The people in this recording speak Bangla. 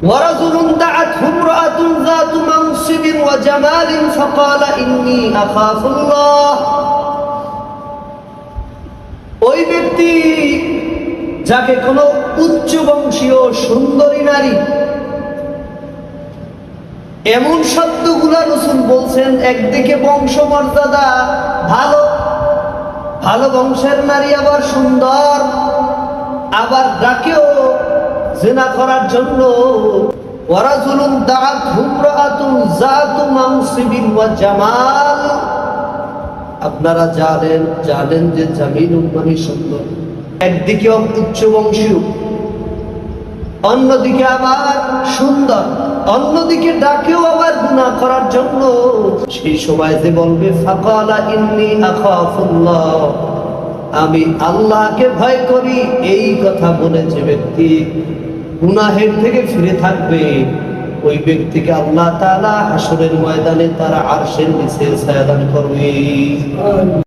ورجل دعته امرأة ذات منصب وجمال فقال إني أخاف الله। ওই ব্যক্তি যাকে কোনো উচ্চ বংশীয় সুন্দরী নারী, এমন শব্দগুলা রাসূল বলছেন, একদিকে বংশমর্যাদা ভালো, ভালো বংশের নারী আবার সুন্দর, আবার ডাকেও জিনা করার জন্য। ওয়ারাজুলুন দাআতহু ইমরাআতুন যাতু মানসিবিন ওয়া জামাল। আপনারা জানেন যে জামিলুন মানে সুন্দর, একদিকে উচ্চ বংশীয়, অন্যদিকে আবার সুন্দর, অন্যদিকে ডাকেও আবার গুনাহ করার জন্য। সেই সময় যে বলবে ফাকালা ইন্নী আখাফুল্লাহ, আমি আল্লাহকে ভয় করি, এই কথা বলে যে ব্যক্তি গুনাহের থেকে ফিরে থাকবে, ওই ব্যক্তিকে আল্লাহ তাআলা হাসরের ময়দানে তার আরশের নিচে ছায়া দান করবে।